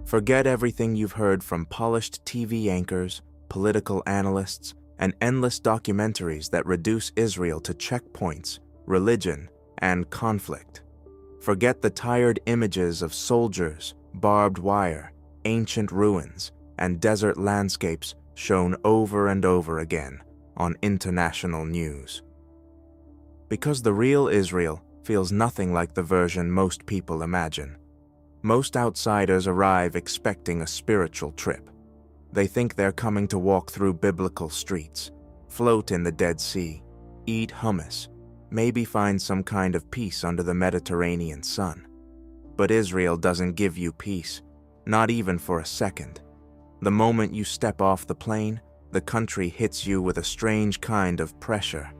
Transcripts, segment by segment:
Forget everything you've heard from polished TV anchors, political analysts, and endless documentaries that reduce Israel to checkpoints, religion, and conflict. Forget the tired images of soldiers, barbed wire, ancient ruins, and desert landscapes shown over and over again on international news. Because the real Israel feels nothing like the version most people imagine. Most outsiders arrive expecting a spiritual trip. They think they're coming to walk through biblical streets, float in the Dead Sea, eat hummus, maybe find some kind of peace under the Mediterranean sun. But Israel doesn't give you peace, not even for a second. The moment you step off the plane, the country hits you with a strange kind of pressure.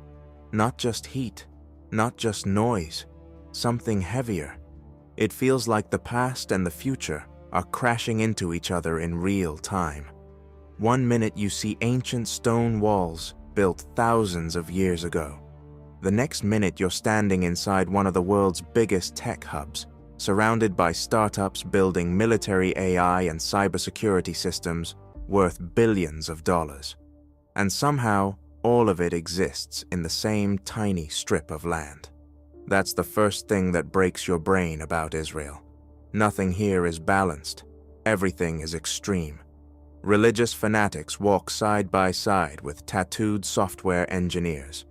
Not just heat, not just noise, something heavier. It feels like the past and the future are crashing into each other in real time. One minute you see ancient stone walls built thousands of years ago. The next minute you're standing inside one of the world's biggest tech hubs, surrounded by startups building military AI and cybersecurity systems worth billions of dollars. And somehow, all of it exists in the same tiny strip of land. That's the first thing that breaks your brain about Israel. Nothing here is balanced. Everything is extreme. Religious fanatics walk side by side with tattooed software engineers.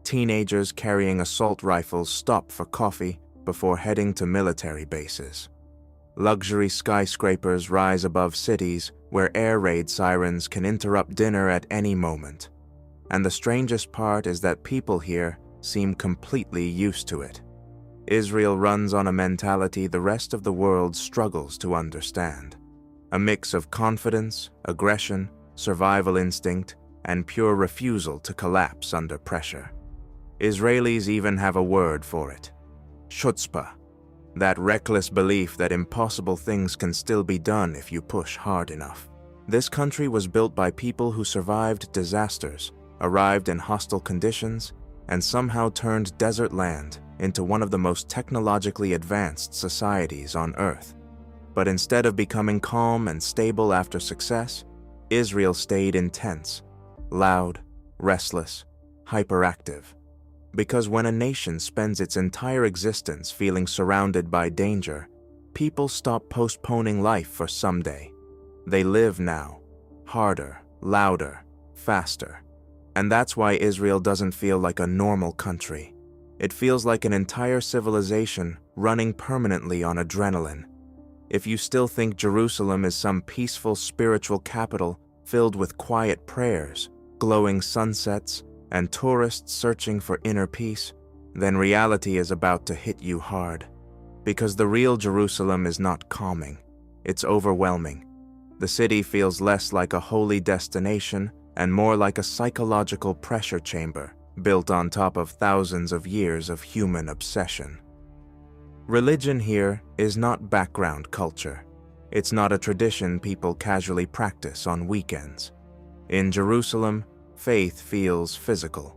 Teenagers carrying assault rifles stop for coffee before heading to military bases. Luxury skyscrapers rise above cities where air raid sirens can interrupt dinner at any moment. And the strangest part is that people here seem completely used to it. Israel runs on a mentality the rest of the world struggles to understand. A mix of confidence, aggression, survival instinct, and pure refusal to collapse under pressure. Israelis even have a word for it. Chutzpah. That reckless belief that impossible things can still be done if you push hard enough. This country was built by people who survived disasters, arrived in hostile conditions, and somehow turned desert land into one of the most technologically advanced societies on Earth. But instead of becoming calm and stable after success, Israel stayed intense, loud, restless, hyperactive. Because when a nation spends its entire existence feeling surrounded by danger, people stop postponing life for someday. They live now, harder, louder, faster. And that's why Israel doesn't feel like a normal country. It feels like an entire civilization running permanently on adrenaline. If you still think Jerusalem is some peaceful spiritual capital filled with quiet prayers, glowing sunsets, and tourists searching for inner peace, then reality is about to hit you hard. Because the real Jerusalem is not calming, it's overwhelming. The city feels less like a holy destination and more like a psychological pressure chamber built on top of thousands of years of human obsession. Religion here is not background culture. It's not a tradition people casually practice on weekends. In Jerusalem, faith feels physical.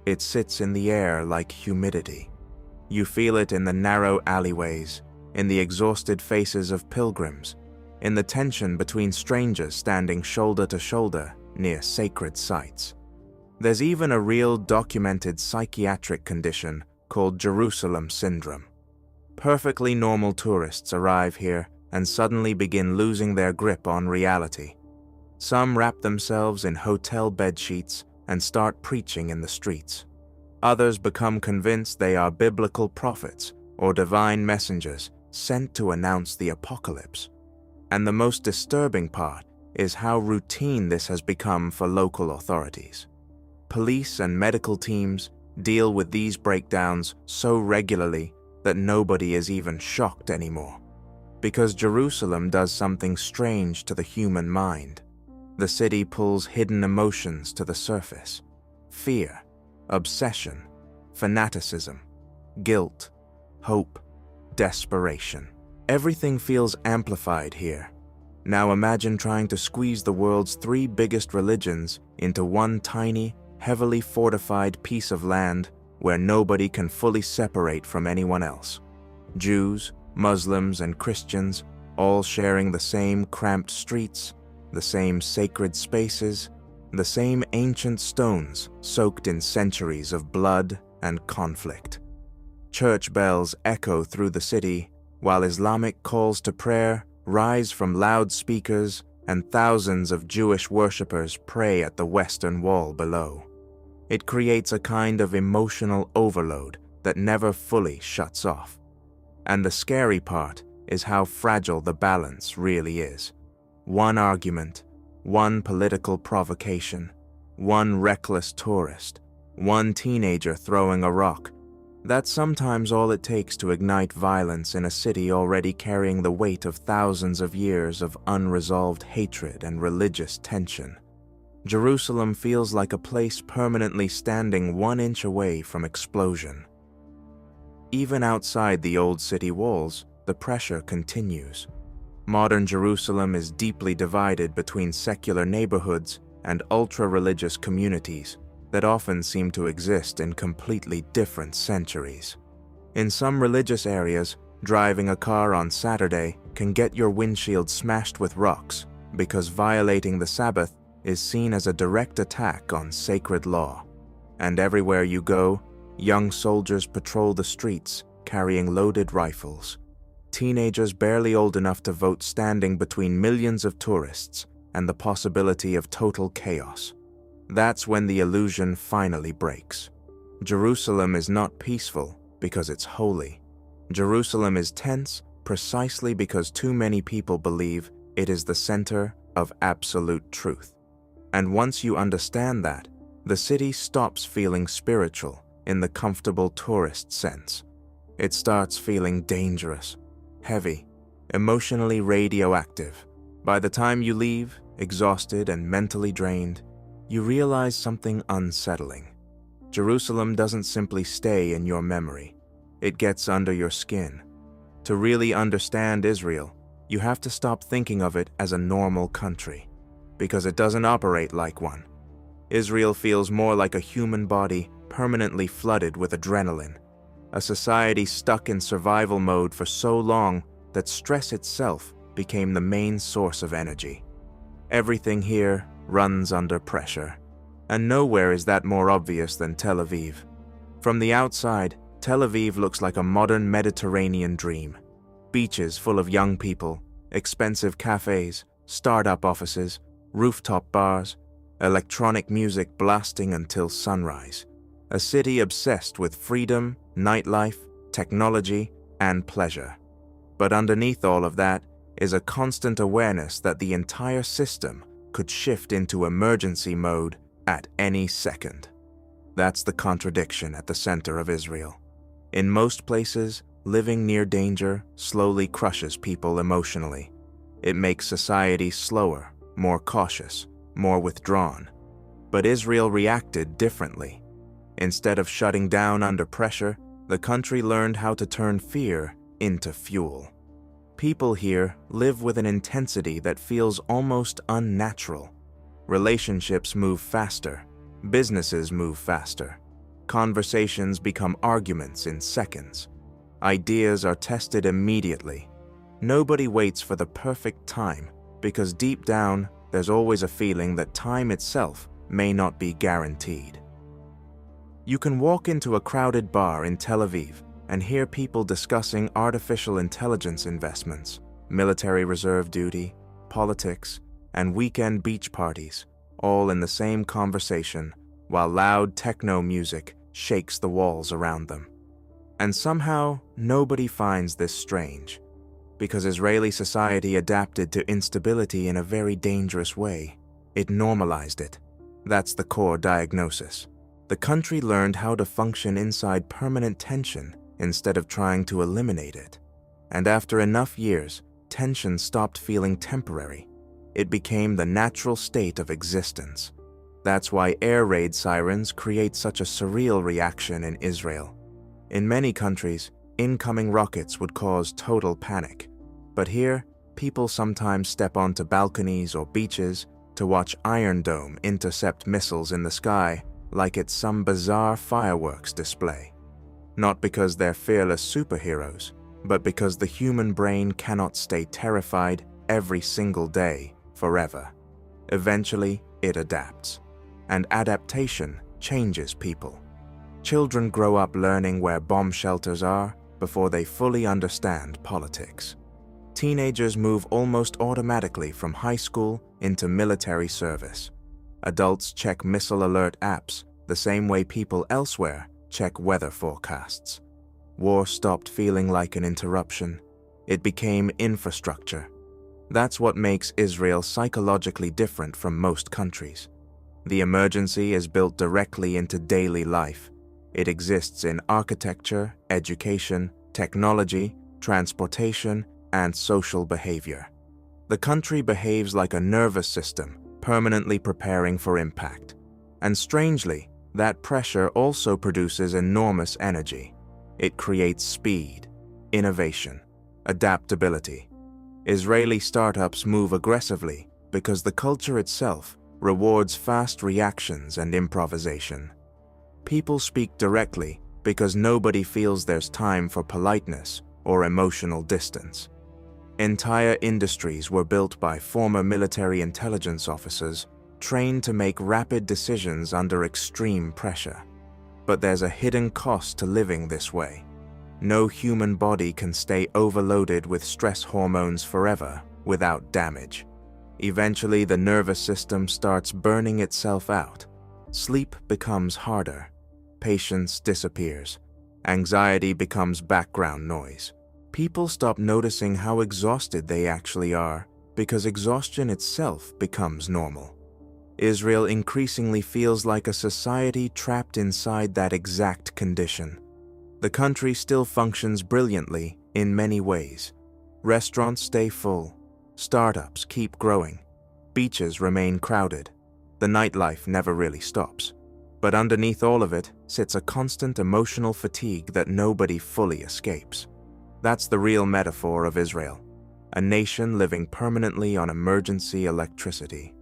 It sits in the air like humidity. You feel it in the narrow alleyways, in the exhausted faces of pilgrims, in the tension between strangers standing shoulder to shoulder near sacred sites. There's even a real documented psychiatric condition called Jerusalem syndrome. Perfectly normal tourists arrive here and suddenly begin losing their grip on reality. Some wrap themselves in hotel bedsheets and start preaching in the streets. Others become convinced they are biblical prophets or divine messengers sent to announce the apocalypse. And the most disturbing part is how routine this has become for local authorities. Police and medical teams deal with these breakdowns so regularly that nobody is even shocked anymore. Because Jerusalem does something strange to the human mind. The city pulls hidden emotions to the surface. Fear, obsession, fanaticism, guilt, hope, desperation. Everything feels amplified here. Now imagine trying to squeeze the world's 3 biggest religions into one tiny, heavily fortified piece of land where nobody can fully separate from anyone else. Jews, Muslims, and Christians all sharing the same cramped streets, the same sacred spaces, the same ancient stones soaked in centuries of blood and conflict. Church bells echo through the city, while Islamic calls to prayer rise from loudspeakers and thousands of Jewish worshippers pray at the Western Wall below. It creates a kind of emotional overload that never fully shuts off. And the scary part is how fragile the balance really is. One argument, one political provocation, one reckless tourist, one teenager throwing a rock. That's sometimes all it takes to ignite violence in a city already carrying the weight of thousands of years of unresolved hatred and religious tension. Jerusalem feels like a place permanently standing 1 inch away from explosion. Even outside the old city walls, the pressure continues. Modern Jerusalem is deeply divided between secular neighborhoods and ultra-religious communities that often seem to exist in completely different centuries. In some religious areas, driving a car on Saturday can get your windshield smashed with rocks because violating the Sabbath is seen as a direct attack on sacred law. And everywhere you go, young soldiers patrol the streets carrying loaded rifles. Teenagers barely old enough to vote standing between millions of tourists and the possibility of total chaos. That's when the illusion finally breaks. Jerusalem is not peaceful because it's holy. Jerusalem is tense precisely because too many people believe it is the center of absolute truth. And once you understand that, the city stops feeling spiritual in the comfortable tourist sense. It starts feeling dangerous, heavy, emotionally radioactive. By the time you leave, exhausted and mentally drained, you realize something unsettling. Jerusalem doesn't simply stay in your memory. It gets under your skin. To really understand Israel, you have to stop thinking of it as a normal country, because it doesn't operate like one. Israel feels more like a human body permanently flooded with adrenaline, a society stuck in survival mode for so long that stress itself became the main source of energy. Everything here runs under pressure, and nowhere is that more obvious than Tel Aviv. From the outside, Tel Aviv looks like a modern Mediterranean dream. Beaches full of young people, expensive cafes, startup offices, rooftop bars, electronic music blasting until sunrise. A city obsessed with freedom, nightlife, technology, and pleasure. But underneath all of that is a constant awareness that the entire system could shift into emergency mode at any second. That's the contradiction at the center of Israel. In most places, living near danger slowly crushes people emotionally. It makes society slower, more cautious, more withdrawn. But Israel reacted differently. Instead of shutting down under pressure, the country learned how to turn fear into fuel. People here live with an intensity that feels almost unnatural. Relationships move faster. Businesses move faster. Conversations become arguments in seconds. Ideas are tested immediately. Nobody waits for the perfect time, because deep down, there's always a feeling that time itself may not be guaranteed. You can walk into a crowded bar in Tel Aviv and hear people discussing artificial intelligence investments, military reserve duty, politics, and weekend beach parties, all in the same conversation, while loud techno music shakes the walls around them. And somehow, nobody finds this strange, because Israeli society adapted to instability in a very dangerous way. It normalized it. That's the core diagnosis. The country learned how to function inside permanent tension instead of trying to eliminate it. And after enough years, tension stopped feeling temporary. It became the natural state of existence. That's why air raid sirens create such a surreal reaction in Israel. In many countries, incoming rockets would cause total panic. But here, people sometimes step onto balconies or beaches to watch Iron Dome intercept missiles in the sky like it's some bizarre fireworks display. Not because they're fearless superheroes, but because the human brain cannot stay terrified every single day forever. Eventually, it adapts, and adaptation changes people. Children grow up learning where bomb shelters are before they fully understand politics. Teenagers move almost automatically from high school into military service. Adults check missile alert apps the same way people elsewhere check weather forecasts. War stopped feeling like an interruption. It became infrastructure. That's what makes Israel psychologically different from most countries. The emergency is built directly into daily life. It exists in architecture, education, technology, transportation, and social behavior. The country behaves like a nervous system, permanently preparing for impact. And strangely, that pressure also produces enormous energy. It creates speed, innovation, adaptability. Israeli startups move aggressively because the culture itself rewards fast reactions and improvisation. People speak directly because nobody feels there's time for politeness or emotional distance. Entire industries were built by former military intelligence officers trained to make rapid decisions under extreme pressure. But there's a hidden cost to living this way. No human body can stay overloaded with stress hormones forever without damage. Eventually, the nervous system starts burning itself out. Sleep becomes harder. Patience disappears. Anxiety becomes background noise. People stop noticing how exhausted they actually are because exhaustion itself becomes normal. Israel increasingly feels like a society trapped inside that exact condition. The country still functions brilliantly in many ways. Restaurants stay full. Startups keep growing. Beaches remain crowded. The nightlife never really stops. But underneath all of it sits a constant emotional fatigue that nobody fully escapes. That's the real metaphor of Israel, a nation living permanently on emergency electricity.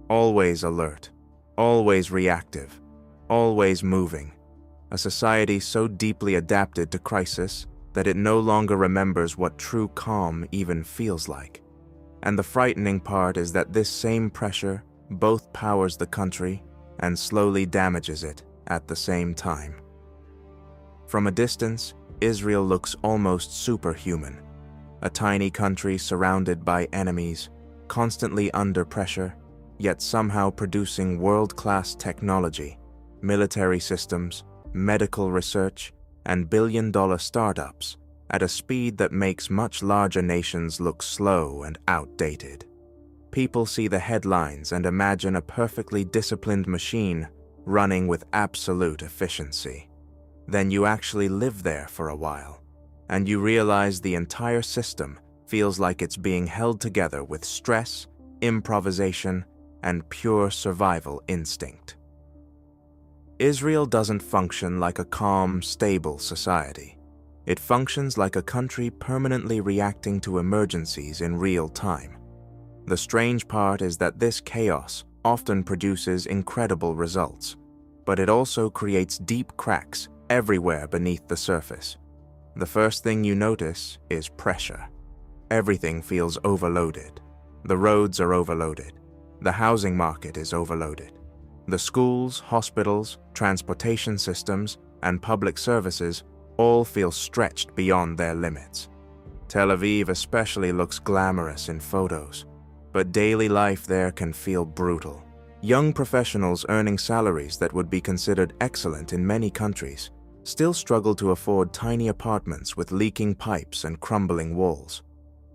Always alert, always reactive, always moving. A society so deeply adapted to crisis that it no longer remembers what true calm even feels like. And the frightening part is that this same pressure both powers the country and slowly damages it at the same time. From a distance, Israel looks almost superhuman. A tiny country surrounded by enemies, constantly under pressure, yet somehow producing world-class technology, military systems, medical research, and billion-dollar startups at a speed that makes much larger nations look slow and outdated. People see the headlines and imagine a perfectly disciplined machine running with absolute efficiency. Then you actually live there for a while, and you realize the entire system feels like it's being held together with stress, improvisation, and pure survival instinct. Israel doesn't function like a calm, stable society. It functions like a country permanently reacting to emergencies in real time. The strange part is that this chaos often produces incredible results, but it also creates deep cracks everywhere beneath the surface. The first thing you notice is pressure. Everything feels overloaded. The roads are overloaded. The housing market is overloaded. The schools, hospitals, transportation systems, and public services all feel stretched beyond their limits. Tel Aviv especially looks glamorous in photos, but daily life there can feel brutal. Young professionals earning salaries that would be considered excellent in many countries still struggle to afford tiny apartments with leaking pipes and crumbling walls.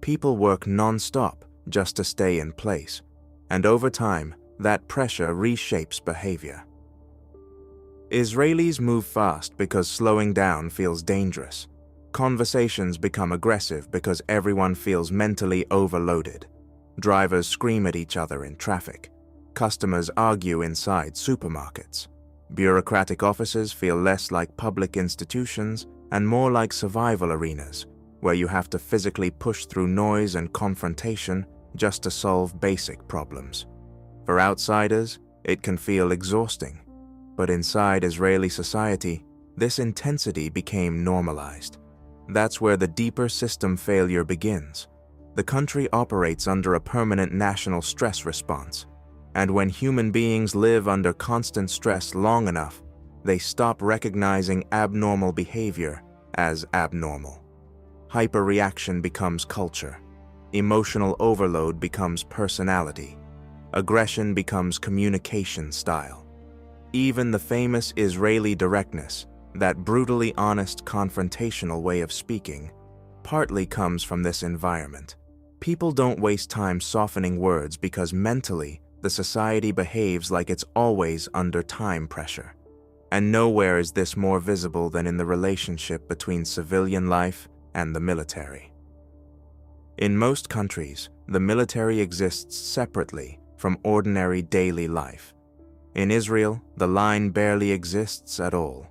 People work non-stop just to stay in place, and over time, that pressure reshapes behavior. Israelis move fast because slowing down feels dangerous. Conversations become aggressive because everyone feels mentally overloaded. Drivers scream at each other in traffic. Customers argue inside supermarkets. Bureaucratic offices feel less like public institutions and more like survival arenas, where you have to physically push through noise and confrontation just to solve basic problems. For outsiders, it can feel exhausting, but inside Israeli society, this intensity became normalized. That's where the deeper system failure begins. The country operates under a permanent national stress response, and when human beings live under constant stress long enough, they stop recognizing abnormal behavior as abnormal. Hyperreaction becomes culture. Emotional overload becomes personality. Aggression becomes communication style. Even the famous Israeli directness, that brutally honest confrontational way of speaking, partly comes from this environment. People don't waste time softening words because mentally, the society behaves like it's always under time pressure. And nowhere is this more visible than in the relationship between civilian life and the military. In most countries, the military exists separately from ordinary daily life. In Israel, the line barely exists at all.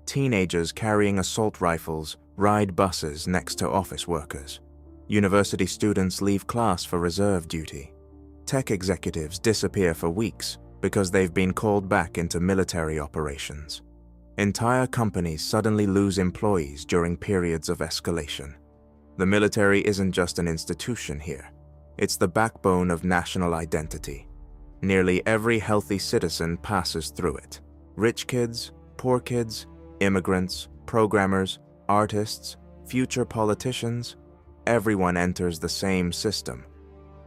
Teenagers carrying assault rifles ride buses next to office workers. University students leave class for reserve duty. Tech executives disappear for weeks because they've been called back into military operations. Entire companies suddenly lose employees during periods of escalation. The military isn't just an institution here. It's the backbone of national identity. Nearly every healthy citizen passes through it. Rich kids, poor kids, immigrants, programmers, artists, future politicians, everyone enters the same system.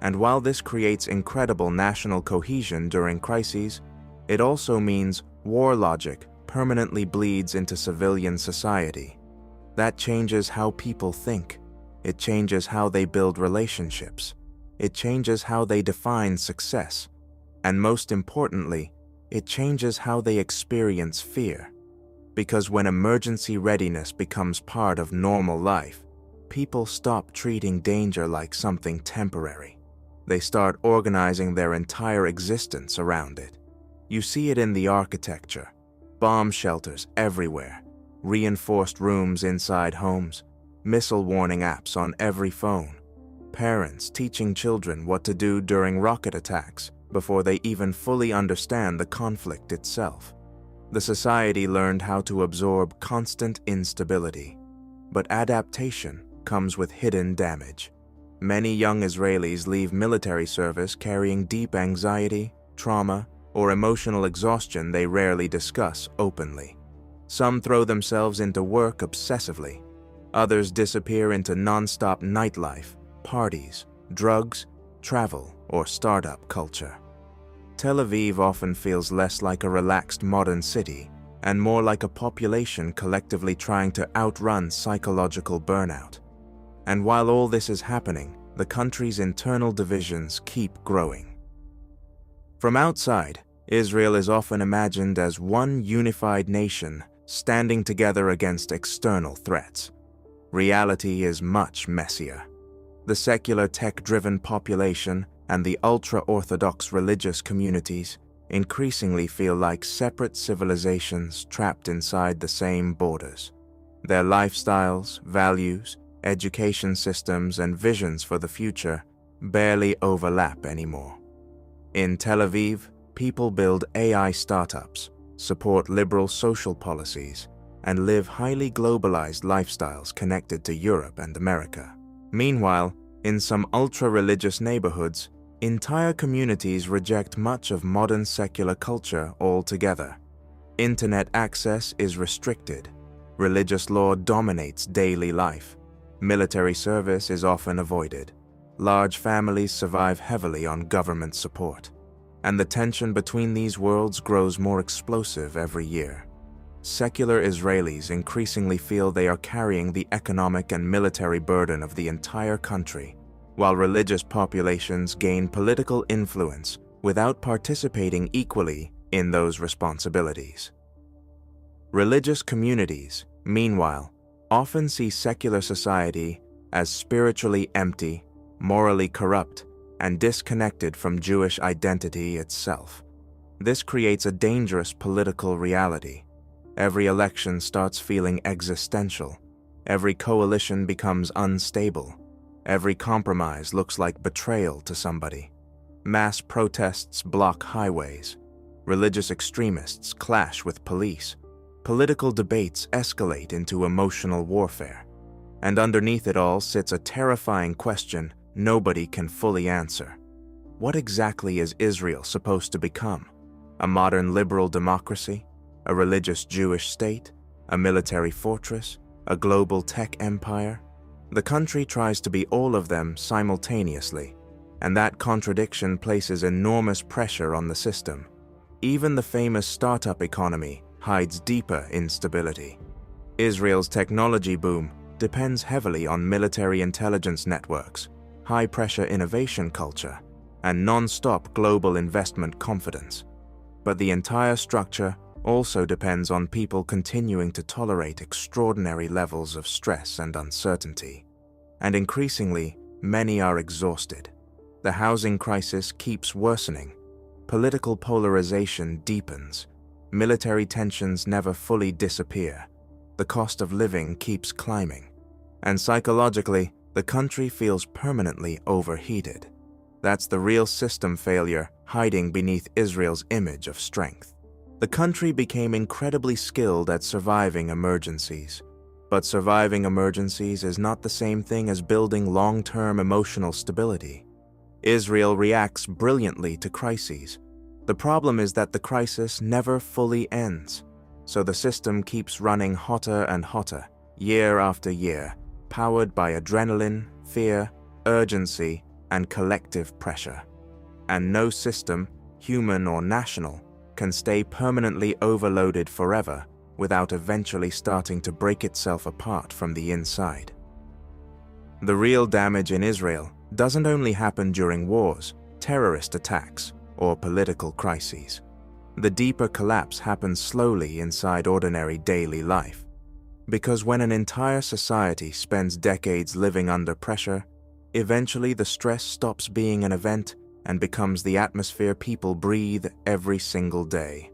And while this creates incredible national cohesion during crises, it also means war logic permanently bleeds into civilian society. That changes how people think. It changes how they build relationships. It changes how they define success. And most importantly, it changes how they experience fear. Because when emergency readiness becomes part of normal life, people stop treating danger like something temporary. They start organizing their entire existence around it. You see it in the architecture. Bomb shelters everywhere, reinforced rooms inside homes, missile warning apps on every phone, parents teaching children what to do during rocket attacks before they even fully understand the conflict itself. The society learned how to absorb constant instability, but adaptation comes with hidden damage. Many young Israelis leave military service carrying deep anxiety, trauma, or emotional exhaustion they rarely discuss openly. Some throw themselves into work obsessively. Others disappear into non-stop nightlife, parties, drugs, travel, or startup culture. Tel Aviv often feels less like a relaxed modern city and more like a population collectively trying to outrun psychological burnout. And while all this is happening, the country's internal divisions keep growing. From outside, Israel is often imagined as one unified nation standing together against external threats. Reality is much messier. The secular tech-driven population and the ultra-Orthodox religious communities increasingly feel like separate civilizations trapped inside the same borders. Their lifestyles, values, education systems, and visions for the future barely overlap anymore. In Tel Aviv, people build AI startups, support liberal social policies, and live highly globalized lifestyles connected to Europe and America. Meanwhile, in some ultra-religious neighborhoods, entire communities reject much of modern secular culture altogether. Internet access is restricted. Religious law dominates daily life. Military service is often avoided. Large families survive heavily on government support. And the tension between these worlds grows more explosive every year. Secular Israelis increasingly feel they are carrying the economic and military burden of the entire country, while religious populations gain political influence without participating equally in those responsibilities. Religious communities, meanwhile, often see secular society as spiritually empty, morally corrupt, and disconnected from Jewish identity itself. This creates a dangerous political reality. Every election starts feeling existential. Every coalition becomes unstable. Every compromise looks like betrayal to somebody. Mass protests block highways. Religious extremists clash with police. Political debates escalate into emotional warfare. And underneath it all sits a terrifying question nobody can fully answer. What exactly is Israel supposed to become? A modern liberal democracy? A religious Jewish state? A military fortress? A global tech empire? The country tries to be all of them simultaneously, and that contradiction places enormous pressure on the system. Even the famous startup economy hides deeper instability. Israel's technology boom depends heavily on military intelligence networks, high-pressure innovation culture, and non-stop global investment confidence. But the entire structure also depends on people continuing to tolerate extraordinary levels of stress and uncertainty. And increasingly, many are exhausted. The housing crisis keeps worsening. Political polarization deepens. Military tensions never fully disappear. The cost of living keeps climbing. And psychologically, the country feels permanently overheated. That's the real system failure hiding beneath Israel's image of strength. The country became incredibly skilled at surviving emergencies. But surviving emergencies is not the same thing as building long-term emotional stability. Israel reacts brilliantly to crises. The problem is that the crisis never fully ends. So the system keeps running hotter and hotter, year after year, powered by adrenaline, fear, urgency, and collective pressure. And no system, human or national, can stay permanently overloaded forever without eventually starting to break itself apart from the inside. The real damage in Israel doesn't only happen during wars, terrorist attacks, or political crises. The deeper collapse happens slowly inside ordinary daily life. Because when an entire society spends decades living under pressure, eventually the stress stops being an event and becomes the atmosphere people breathe every single day.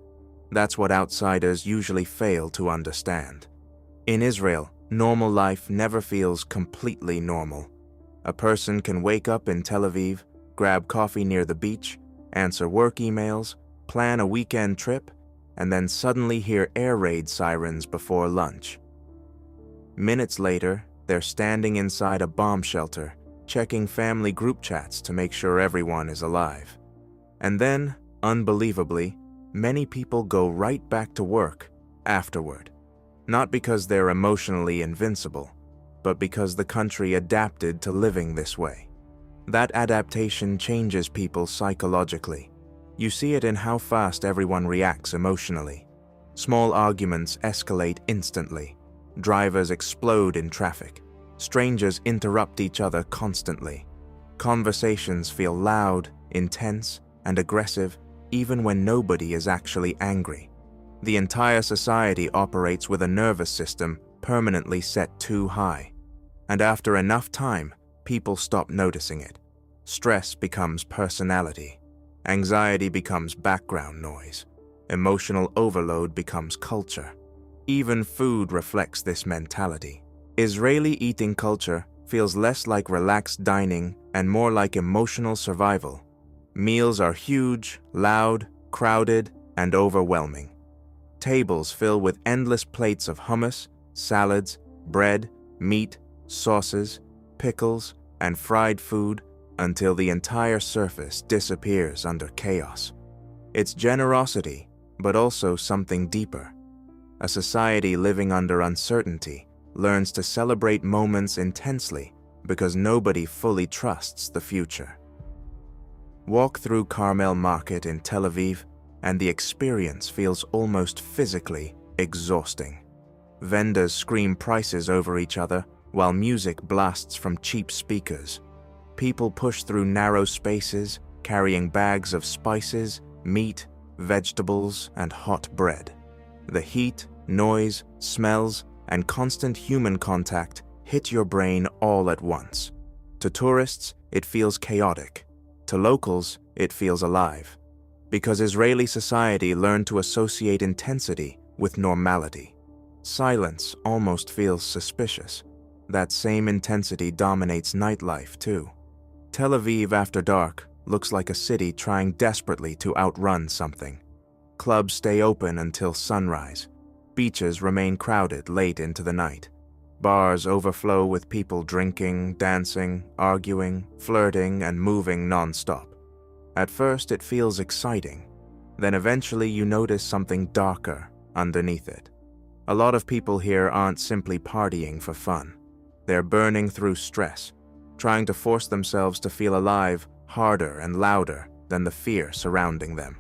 That's what outsiders usually fail to understand. In Israel, normal life never feels completely normal. A person can wake up in Tel Aviv, grab coffee near the beach, answer work emails, plan a weekend trip, and then suddenly hear air raid sirens before lunch. Minutes later, they're standing inside a bomb shelter, checking family group chats to make sure everyone is alive. And then, unbelievably, many people go right back to work afterward. Not because they're emotionally invincible, but because the country adapted to living this way. That adaptation changes people psychologically. You see it in how fast everyone reacts emotionally. Small arguments escalate instantly. Drivers explode in traffic. Strangers interrupt each other constantly. Conversations feel loud, intense, and aggressive even when nobody is actually angry. The entire society operates with a nervous system permanently set too high. And after enough time, people stop noticing it. Stress becomes personality. Anxiety becomes background noise. Emotional overload becomes culture. Even food reflects this mentality. Israeli eating culture feels less like relaxed dining and more like emotional survival. Meals are huge, loud, crowded, and overwhelming. Tables fill with endless plates of hummus, salads, bread, meat, sauces, pickles, and fried food until the entire surface disappears under chaos. It's generosity, but also something deeper. A society living under uncertainty learns to celebrate moments intensely because nobody fully trusts the future. Walk through Carmel Market in Tel Aviv, and the experience feels almost physically exhausting. Vendors scream prices over each other while music blasts from cheap speakers. People push through narrow spaces, carrying bags of spices, meat, vegetables, and hot bread. The heat, noise, smells, and constant human contact hit your brain all at once. To tourists, it feels chaotic. To locals, it feels alive. Because Israeli society learned to associate intensity with normality. Silence almost feels suspicious. That same intensity dominates nightlife too. Tel Aviv after dark looks like a city trying desperately to outrun something. Clubs stay open until sunrise. Beaches remain crowded late into the night. Bars overflow with people drinking, dancing, arguing, flirting, and moving non-stop. At first, it feels exciting. Then eventually you notice something darker underneath it. A lot of people here aren't simply partying for fun. They're burning through stress, trying to force themselves to feel alive harder and louder than the fear surrounding them.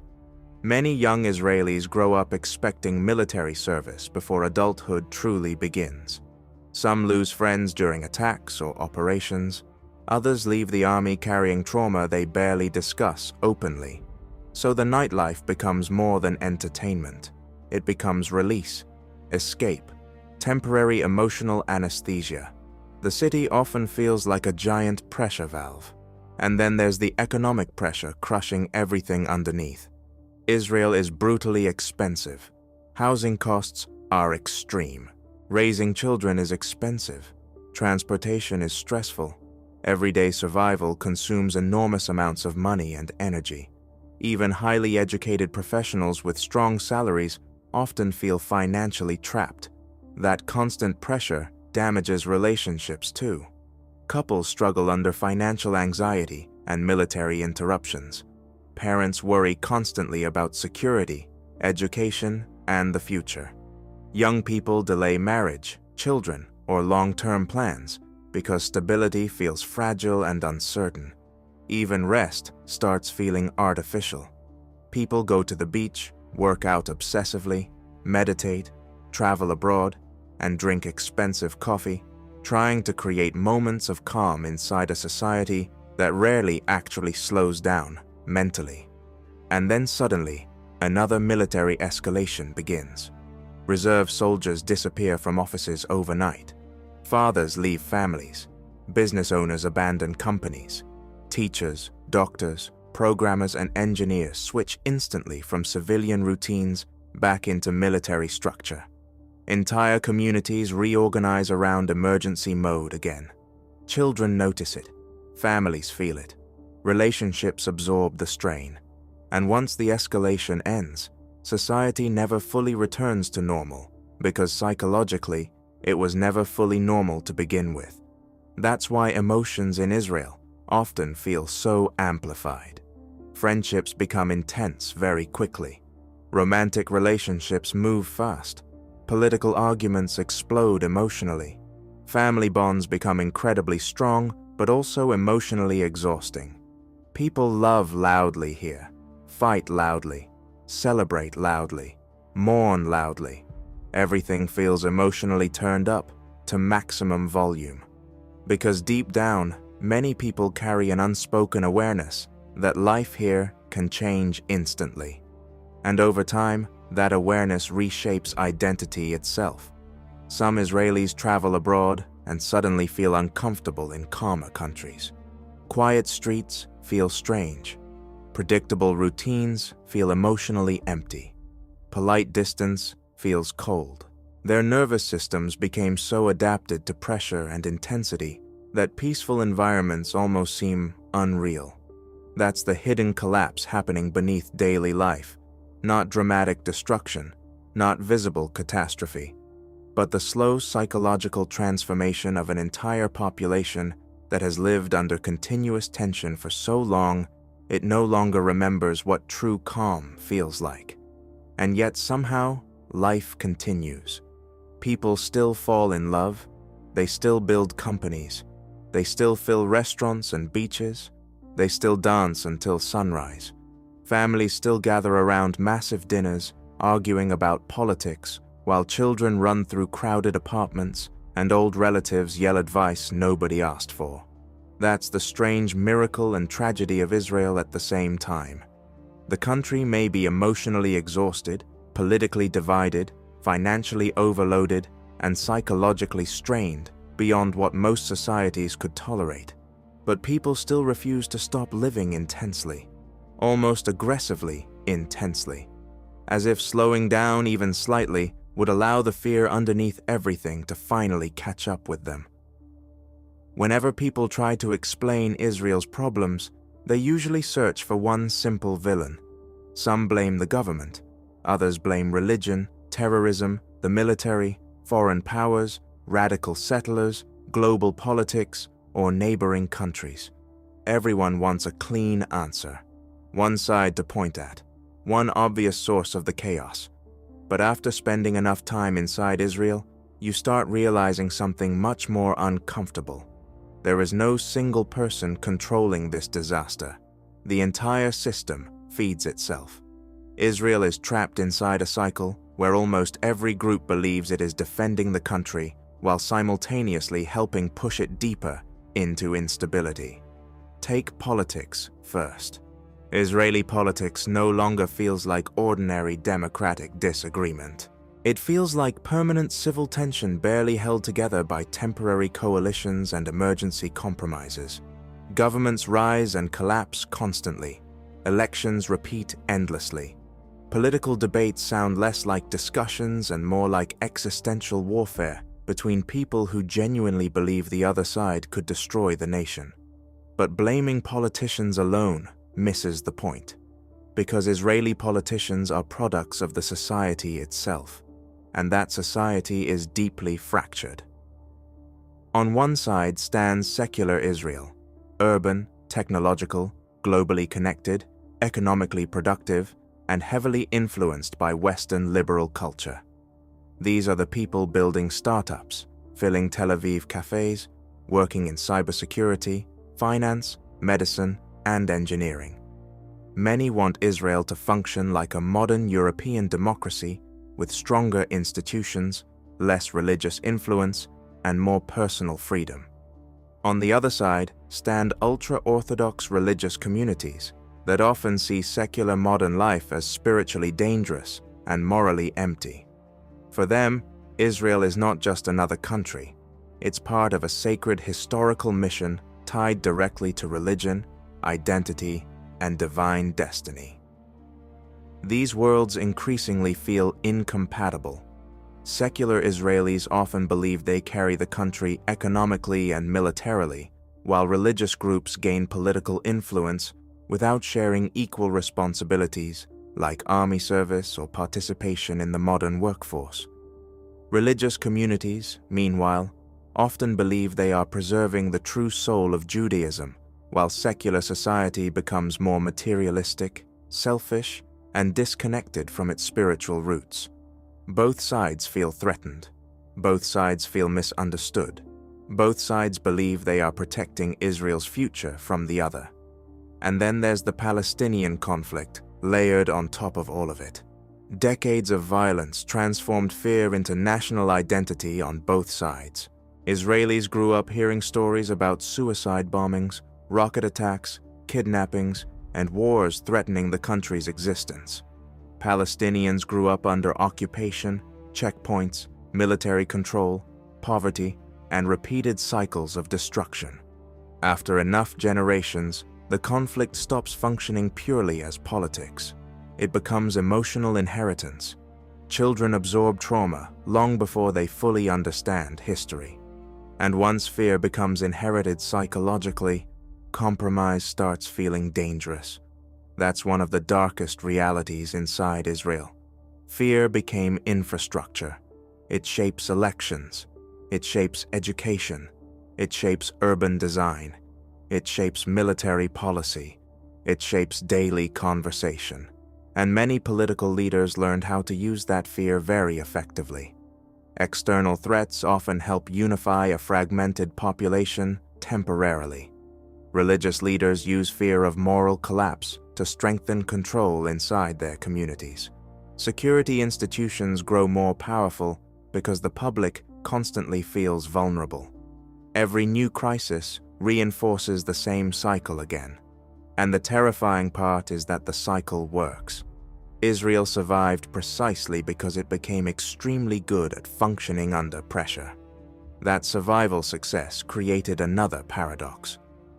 Many young Israelis grow up expecting military service before adulthood truly begins. Some lose friends during attacks or operations. Others leave the army carrying trauma they barely discuss openly. So the nightlife becomes more than entertainment. It becomes release, escape, temporary emotional anesthesia. The city often feels like a giant pressure valve. And then there's the economic pressure crushing everything underneath. Israel is brutally expensive. Housing costs are extreme. Raising children is expensive. Transportation is stressful. Everyday survival consumes enormous amounts of money and energy. Even highly educated professionals with strong salaries often feel financially trapped. That constant pressure damages relationships too. Couples struggle under financial anxiety and military interruptions. Parents worry constantly about security, education, and the future. Young people delay marriage, children, or long-term plans because stability feels fragile and uncertain. Even rest starts feeling artificial. People go to the beach, work out obsessively, meditate, travel abroad, and drink expensive coffee, trying to create moments of calm inside a society that rarely actually slows down mentally. And then suddenly, another military escalation begins. Reserve soldiers disappear from offices overnight. Fathers leave families. Business owners abandon companies. Teachers, doctors, programmers, and engineers switch instantly from civilian routines back into military structure. Entire communities reorganize around emergency mode again. Children notice it. Families feel it. Relationships absorb the strain. And once the escalation ends, society never fully returns to normal because psychologically, it was never fully normal to begin with. That's why emotions in Israel often feel so amplified. Friendships become intense very quickly. Romantic relationships move fast. Political arguments explode emotionally. Family bonds become incredibly strong, but also emotionally exhausting. People love loudly here, fight loudly, celebrate loudly, mourn loudly. Everything feels emotionally turned up to maximum volume. Because deep down, many people carry an unspoken awareness that life here can change instantly. And over time, that awareness reshapes identity itself. Some Israelis travel abroad and suddenly feel uncomfortable in calmer countries. Quiet streets feel strange. Predictable routines feel emotionally empty. Polite distance feels cold. Their nervous systems became so adapted to pressure and intensity that peaceful environments almost seem unreal. That's the hidden collapse happening beneath daily life. Not dramatic destruction, not visible catastrophe, but the slow psychological transformation of an entire population that has lived under continuous tension for so long it no longer remembers what true calm feels like. And yet somehow, life continues. People still fall in love, they still build companies, they still fill restaurants and beaches, they still dance until sunrise. Families still gather around massive dinners, arguing about politics, while children run through crowded apartments and old relatives yell advice nobody asked for. That's the strange miracle and tragedy of Israel at the same time. The country may be emotionally exhausted, politically divided, financially overloaded, and psychologically strained beyond what most societies could tolerate. But people still refuse to stop living intensely, almost aggressively intensely, as if slowing down even slightly would allow the fear underneath everything to finally catch up with them. Whenever people try to explain Israel's problems, they usually search for one simple villain. Some blame the government, others blame religion, terrorism, the military, foreign powers, radical settlers, global politics, or neighboring countries. Everyone wants a clean answer, one side to point at, one obvious source of the chaos. But after spending enough time inside Israel, you start realizing something much more uncomfortable. There is no single person controlling this disaster. The entire system feeds itself. Israel is trapped inside a cycle where almost every group believes it is defending the country while simultaneously helping push it deeper into instability. Take politics first. Israeli politics no longer feels like ordinary democratic disagreement. It feels like permanent civil tension barely held together by temporary coalitions and emergency compromises. Governments rise and collapse constantly. Elections repeat endlessly. Political debates sound less like discussions and more like existential warfare between people who genuinely believe the other side could destroy the nation. But blaming politicians alone misses the point, because Israeli politicians are products of the society itself, and that society is deeply fractured. On one side stands secular Israel, urban, technological, globally connected, economically productive, and heavily influenced by Western liberal culture. These are the people building startups, filling Tel Aviv cafes, working in cybersecurity, finance, medicine, and engineering. Many want Israel to function like a modern European democracy with stronger institutions, less religious influence, and more personal freedom. On the other side stand ultra-Orthodox religious communities that often see secular modern life as spiritually dangerous and morally empty. For them, Israel is not just another country. It's part of a sacred historical mission tied directly to religion, identity, and divine destiny. These worlds increasingly feel incompatible. Secular Israelis often believe they carry the country economically and militarily, while religious groups gain political influence without sharing equal responsibilities like army service or participation in the modern workforce. Religious communities, meanwhile, often believe they are preserving the true soul of Judaism, while secular society becomes more materialistic, selfish, and disconnected from its spiritual roots. Both sides feel threatened. Both sides feel misunderstood. Both sides believe they are protecting Israel's future from the other. And then there's the Palestinian conflict, layered on top of all of it. Decades of violence transformed fear into national identity on both sides. Israelis grew up hearing stories about suicide bombings, rocket attacks, kidnappings, and wars threatening the country's existence. Palestinians grew up under occupation, checkpoints, military control, poverty, and repeated cycles of destruction. After enough generations, the conflict stops functioning purely as politics. It becomes emotional inheritance. Children absorb trauma long before they fully understand history. And once fear becomes inherited psychologically, compromise starts feeling dangerous. That's one of the darkest realities inside Israel. Fear became infrastructure. It shapes elections. It shapes education. It shapes urban design. It shapes military policy. It shapes daily conversation. And many political leaders learned how to use that fear very effectively. External threats often help unify a fragmented population temporarily. Religious leaders use fear of moral collapse to strengthen control inside their communities. Security institutions grow more powerful because the public constantly feels vulnerable. Every new crisis reinforces the same cycle again. And the terrifying part is that the cycle works. Israel survived precisely because it became extremely good at functioning under pressure. That survival success created another paradox.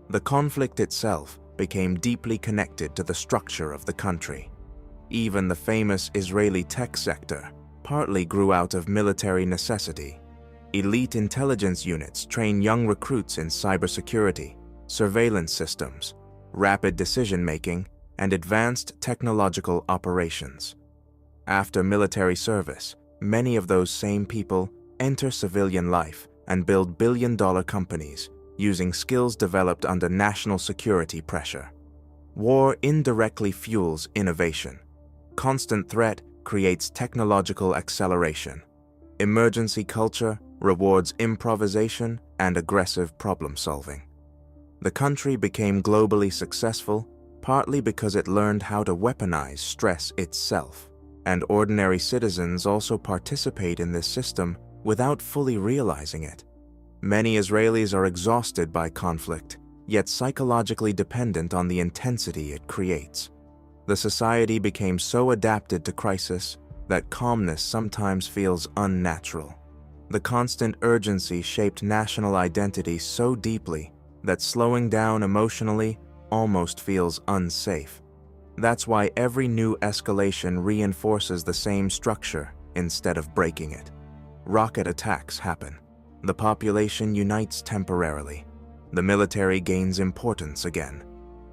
The conflict itself became deeply connected to the structure of the country. Even the famous Israeli tech sector partly grew out of military necessity. Elite intelligence units train young recruits in cybersecurity, surveillance systems, rapid decision-making, and advanced technological operations. After military service, many of those same people enter civilian life and build billion-dollar companies using skills developed under national security pressure. War indirectly fuels innovation. Constant threat creates technological acceleration. Emergency culture rewards improvisation and aggressive problem-solving. The country became globally successful partly because it learned how to weaponize stress itself, and ordinary citizens also participate in this system without fully realizing it. Many Israelis are exhausted by conflict, yet psychologically dependent on the intensity it creates. The society became so adapted to crisis that calmness sometimes feels unnatural. The constant urgency shaped national identity so deeply that slowing down emotionally almost feels unsafe. That's why every new escalation reinforces the same structure instead of breaking it. Rocket attacks happen. The population unites temporarily. The military gains importance again.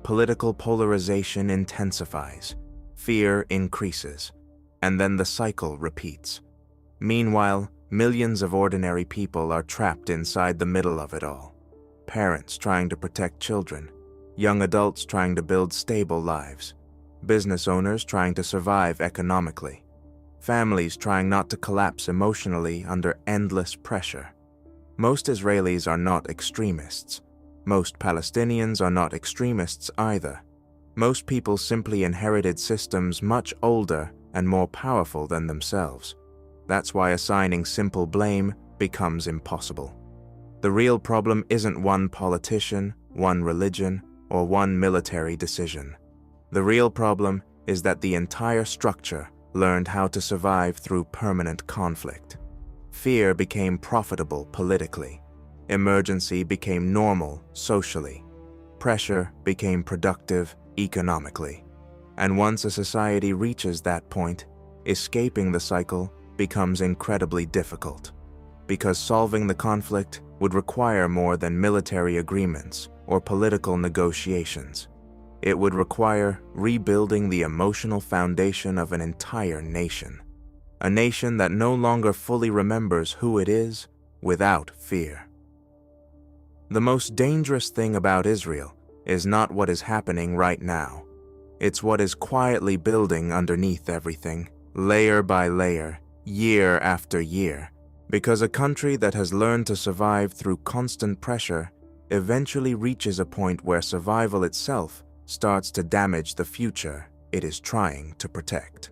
Political polarization intensifies. Fear increases. And then the cycle repeats. Meanwhile, millions of ordinary people are trapped inside the middle of it all. Parents trying to protect children, young adults trying to build stable lives, business owners trying to survive economically, families trying not to collapse emotionally under endless pressure. Most Israelis are not extremists. Most Palestinians are not extremists either. Most people simply inherited systems much older and more powerful than themselves. That's why assigning simple blame becomes impossible. The real problem isn't one politician, one religion, or one military decision. The real problem is that the entire structure learned how to survive through permanent conflict. Fear became profitable politically. Emergency became normal socially. Pressure became productive economically. And once a society reaches that point, escaping the cycle becomes incredibly difficult, because solving the conflict would require more than military agreements or political negotiations. It would require rebuilding the emotional foundation of an entire nation, a nation that no longer fully remembers who it is without fear. The most dangerous thing about Israel is not what is happening right now. It's what is quietly building underneath everything, layer by layer, year after year, because a country that has learned to survive through constant pressure eventually reaches a point where survival itself starts to damage the future it is trying to protect.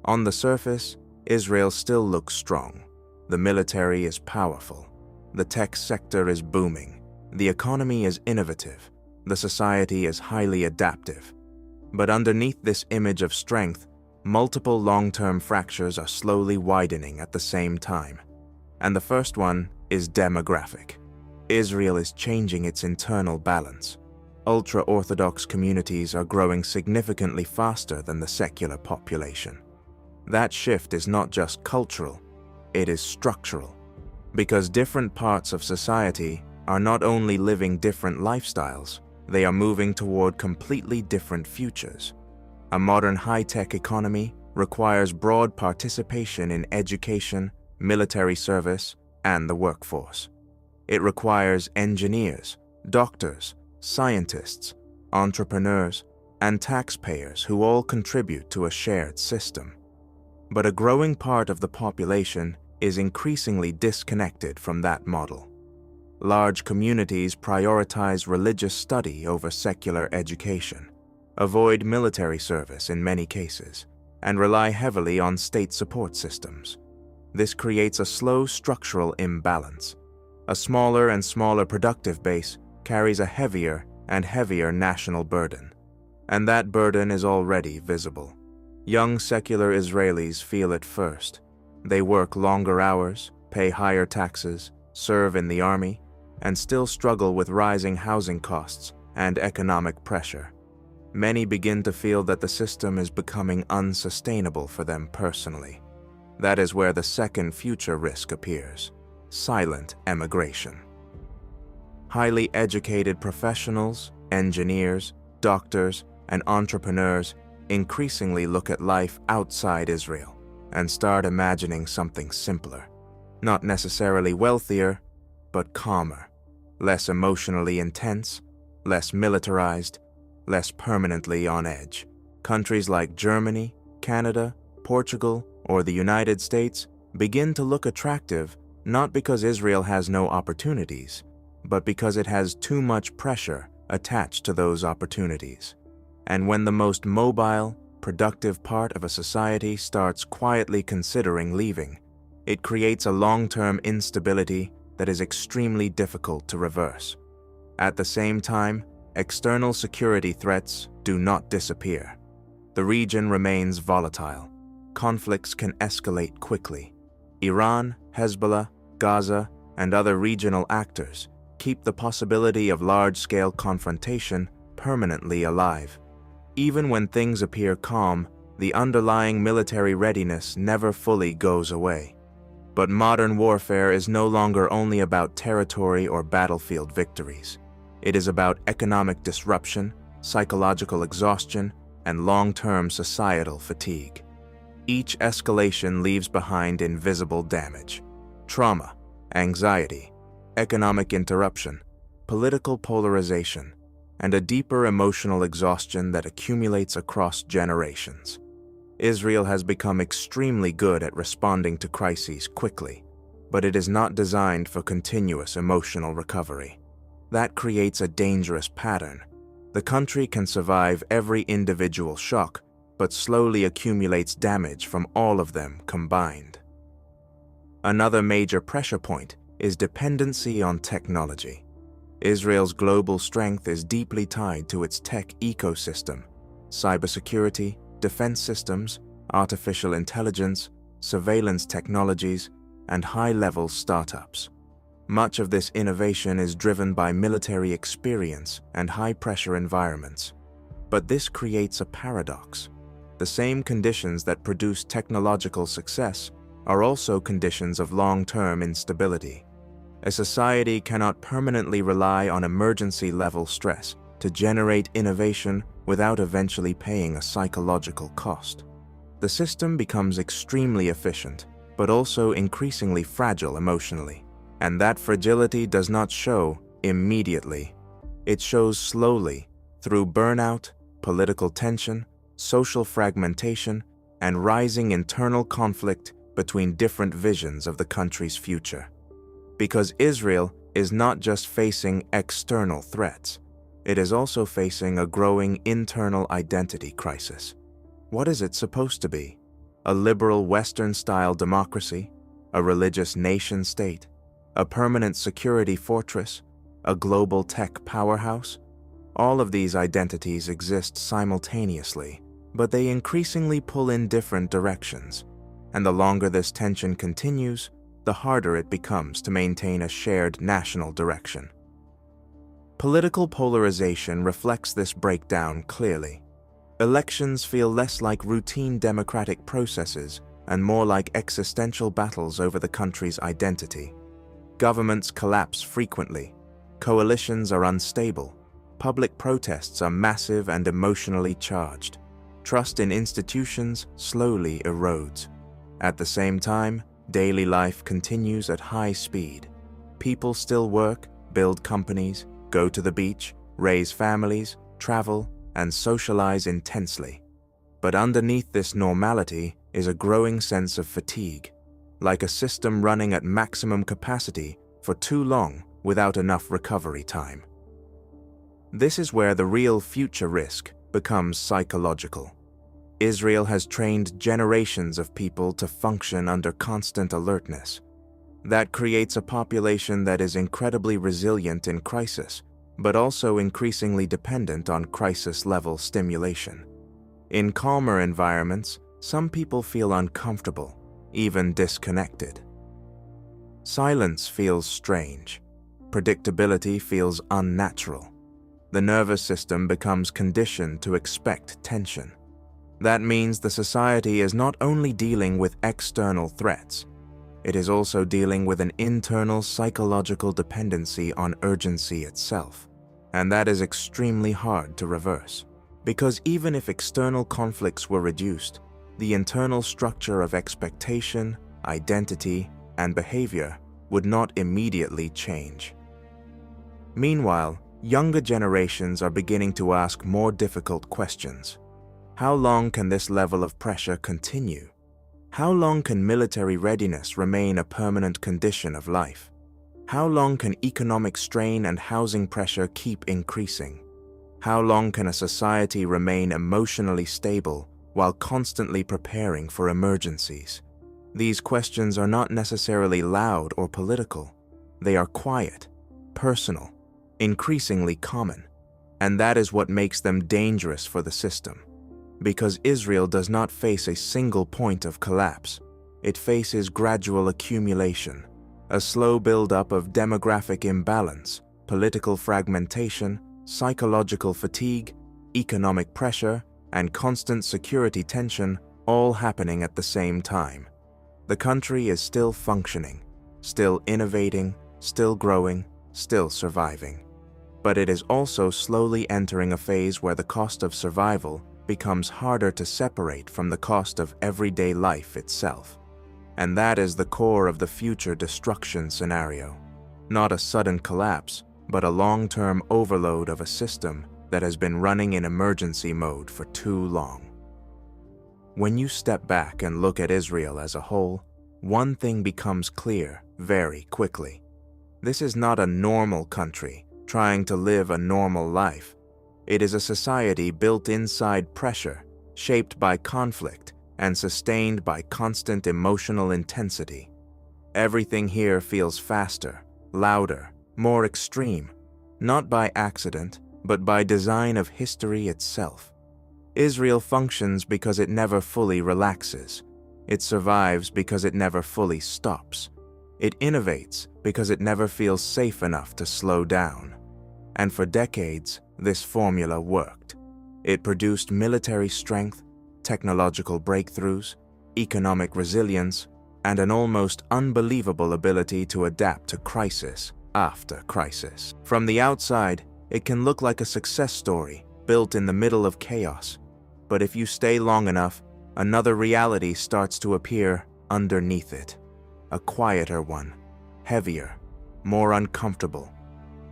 On the surface, Israel still looks strong. The military is powerful. The tech sector is booming. The economy is innovative. The society is highly adaptive. But underneath this image of strength, multiple long-term fractures are slowly widening at the same time. And the first one is demographic. Israel is changing its internal balance. Ultra-Orthodox communities are growing significantly faster than the secular population. That shift is not just cultural, it is structural. Because different parts of society are not only living different lifestyles, they are moving toward completely different futures. A modern high-tech economy requires broad participation in education, military service, and the workforce. It requires engineers, doctors, scientists, entrepreneurs, and taxpayers who all contribute to a shared system. But a growing part of the population is increasingly disconnected from that model. Large communities prioritize religious study over secular education, avoid military service in many cases, and rely heavily on state support systems. This creates a slow structural imbalance. A smaller and smaller productive base carries a heavier and heavier national burden, and that burden is already visible. Young secular Israelis feel it first. They work longer hours, pay higher taxes, serve in the army, and still struggle with rising housing costs and economic pressure. Many begin to feel that the system is becoming unsustainable for them personally. That is where the second future risk appears: silent emigration. Highly educated professionals, engineers, doctors, and entrepreneurs increasingly look at life outside Israel and start imagining something simpler. Not necessarily wealthier, but calmer, less emotionally intense, less militarized, less permanently on edge. Countries like Germany, Canada, Portugal, or the United States begin to look attractive not because Israel has no opportunities, but because it has too much pressure attached to those opportunities. And when the most mobile, productive part of a society starts quietly considering leaving, it creates a long-term instability that is extremely difficult to reverse. At the same time, external security threats do not disappear. The region remains volatile. Conflicts can escalate quickly. Iran, Hezbollah, Gaza, and other regional actors keep the possibility of large-scale confrontation permanently alive. Even when things appear calm, the underlying military readiness never fully goes away. But modern warfare is no longer only about territory or battlefield victories. It is about economic disruption, psychological exhaustion, and long-term societal fatigue. Each escalation leaves behind invisible damage: trauma, anxiety, economic interruption, political polarization, and a deeper emotional exhaustion that accumulates across generations. Israel has become extremely good at responding to crises quickly, but it is not designed for continuous emotional recovery. That creates a dangerous pattern. The country can survive every individual shock, but slowly accumulates damage from all of them combined. Another major pressure point is dependency on technology. Israel's global strength is deeply tied to its tech ecosystem: cybersecurity, defense systems, artificial intelligence, surveillance technologies, and high-level startups. Much of this innovation is driven by military experience and high-pressure environments. But this creates a paradox. The same conditions that produce technological success are also conditions of long-term instability. A society cannot permanently rely on emergency-level stress to generate innovation without eventually paying a psychological cost. The system becomes extremely efficient, but also increasingly fragile emotionally. And that fragility does not show immediately. It shows slowly through burnout, political tension, social fragmentation, and rising internal conflict between different visions of the country's future. Because Israel is not just facing external threats, it is also facing a growing internal identity crisis. What is it supposed to be? A liberal Western-style democracy? A religious nation-state? A permanent security fortress? A global tech powerhouse? All of these identities exist simultaneously, but they increasingly pull in different directions. And the longer this tension continues, the harder it becomes to maintain a shared national direction. Political polarization reflects this breakdown clearly. Elections feel less like routine democratic processes and more like existential battles over the country's identity. Governments collapse frequently. Coalitions are unstable. Public protests are massive and emotionally charged. Trust in institutions slowly erodes. At the same time, daily life continues at high speed. People still work, build companies, go to the beach, raise families, travel, and socialize intensely. But underneath this normality is a growing sense of fatigue, like a system running at maximum capacity for too long without enough recovery time. This is where the real future risk becomes psychological. Israel has trained generations of people to function under constant alertness. That creates a population that is incredibly resilient in crisis, but also increasingly dependent on crisis-level stimulation. In calmer environments, some people feel uncomfortable, even disconnected. Silence feels strange. Predictability feels unnatural. The nervous system becomes conditioned to expect tension. That means the society is not only dealing with external threats, it is also dealing with an internal psychological dependency on urgency itself. And that is extremely hard to reverse. Because even if external conflicts were reduced, the internal structure of expectation, identity, and behavior would not immediately change. Meanwhile, younger generations are beginning to ask more difficult questions. How long can this level of pressure continue? How long can military readiness remain a permanent condition of life? How long can economic strain and housing pressure keep increasing? How long can a society remain emotionally stable while constantly preparing for emergencies? These questions are not necessarily loud or political. They are quiet, personal, increasingly common, and that is what makes them dangerous for the system. Because Israel does not face a single point of collapse, it faces gradual accumulation, a slow buildup of demographic imbalance, political fragmentation, psychological fatigue, economic pressure, and constant security tension, all happening at the same time. The country is still functioning, still innovating, still growing, still surviving. But it is also slowly entering a phase where the cost of survival becomes harder to separate from the cost of everyday life itself. And that is the core of the future destruction scenario. Not a sudden collapse, but a long-term overload of a system that has been running in emergency mode for too long. When you step back and look at Israel as a whole, one thing becomes clear very quickly. This is not a normal country trying to live a normal life. It is a society built inside pressure, shaped by conflict, and sustained by constant emotional intensity. Everything here feels faster, louder, more extreme, not by accident, but by design of history itself. Israel functions because it never fully relaxes. It survives because it never fully stops. It innovates because it never feels safe enough to slow down. And for decades, this formula worked. It produced military strength, technological breakthroughs, economic resilience, and an almost unbelievable ability to adapt to crisis after crisis. From the outside, it can look like a success story built in the middle of chaos. But if you stay long enough, another reality starts to appear underneath it. A quieter one, heavier, more uncomfortable.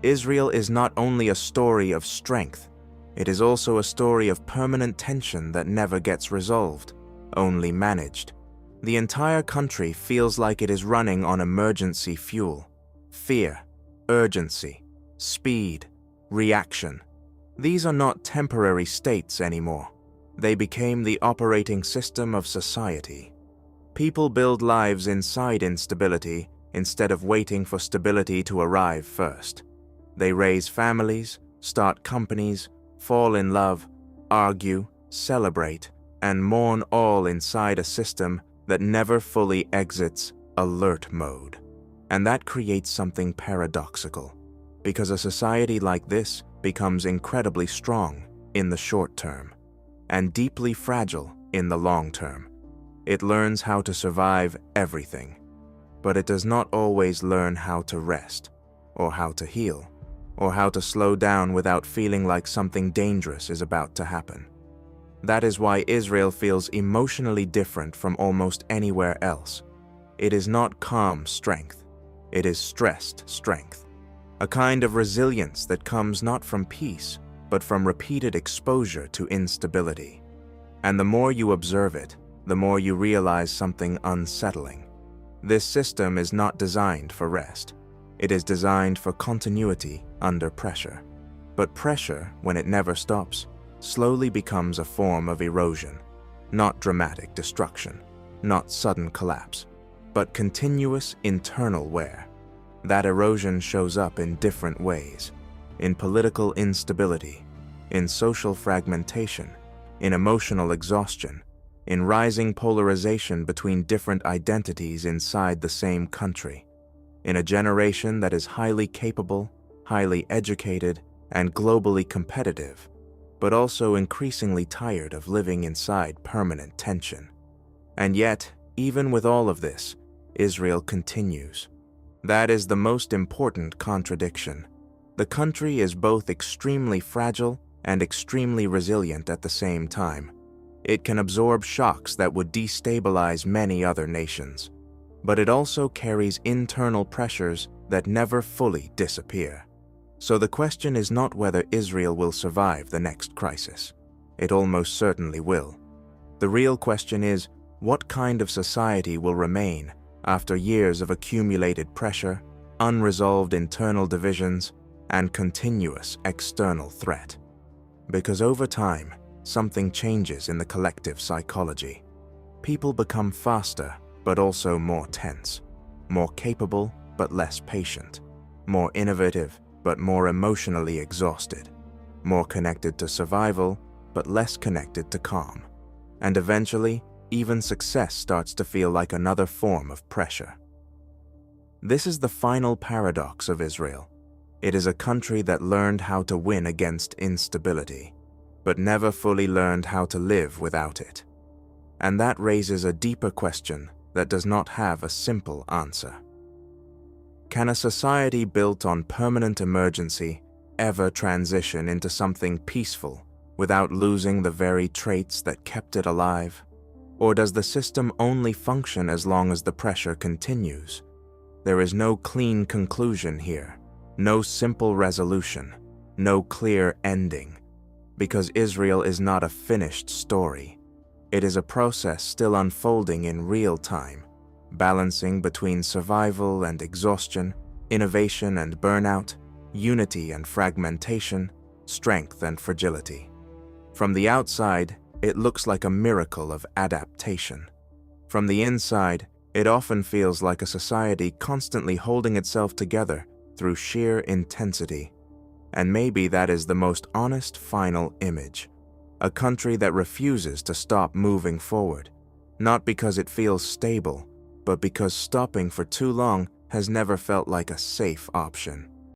Israel is not only a story of strength, it is also a story of permanent tension that never gets resolved, only managed. The entire country feels like it is running on emergency fuel. Fear, urgency, speed, reaction. These are not temporary states anymore. They became the operating system of society. People build lives inside instability instead of waiting for stability to arrive first. They raise families, start companies, fall in love, argue, celebrate, and mourn all inside a system that never fully exits alert mode. And that creates something paradoxical, because a society like this becomes incredibly strong in the short term and deeply fragile in the long term. It learns how to survive everything, but it does not always learn how to rest, or how to heal, or how to slow down without feeling like something dangerous is about to happen. That is why Israel feels emotionally different from almost anywhere else. It is not calm strength, it is stressed strength. A kind of resilience that comes not from peace, but from repeated exposure to instability. And the more you observe it, the more you realize something unsettling. This system is not designed for rest. It is designed for continuity under pressure. But pressure, when it never stops, slowly becomes a form of erosion. Not dramatic destruction, not sudden collapse, but continuous internal wear. That erosion shows up in different ways: in political instability, in social fragmentation, in emotional exhaustion, in rising polarization between different identities inside the same country, in a generation that is highly capable, highly educated, and globally competitive, but also increasingly tired of living inside permanent tension. And yet, even with all of this, Israel continues. That is the most important contradiction. The country is both extremely fragile and extremely resilient at the same time. It can absorb shocks that would destabilize many other nations. but it also carries internal pressures that never fully disappear. So the question is not whether Israel will survive the next crisis. It almost certainly will. The real question is, what kind of society will remain after years of accumulated pressure, unresolved internal divisions, and continuous external threat? Because over time, something changes in the collective psychology. People become faster, but also more tense, more capable, but less patient, more innovative, but more emotionally exhausted, more connected to survival, but less connected to calm. And eventually, even success starts to feel like another form of pressure. This is the final paradox of Israel. It is a country that learned how to win against instability, but never fully learned how to live without it. And that raises a deeper question that does not have a simple answer. Can a society built on permanent emergency ever transition into something peaceful without losing the very traits that kept it alive? Or does the system only function as long as the pressure continues? There is no clean conclusion here, no simple resolution, no clear ending, because Israel is not a finished story. It is a process still unfolding in real time, balancing between survival and exhaustion, innovation and burnout, unity and fragmentation, strength and fragility. From the outside, it looks like a miracle of adaptation. From the inside, it often feels like a society constantly holding itself together through sheer intensity. And maybe that is the most honest final image. A country that refuses to stop moving forward, not because it feels stable, but because stopping for too long has never felt like a safe option.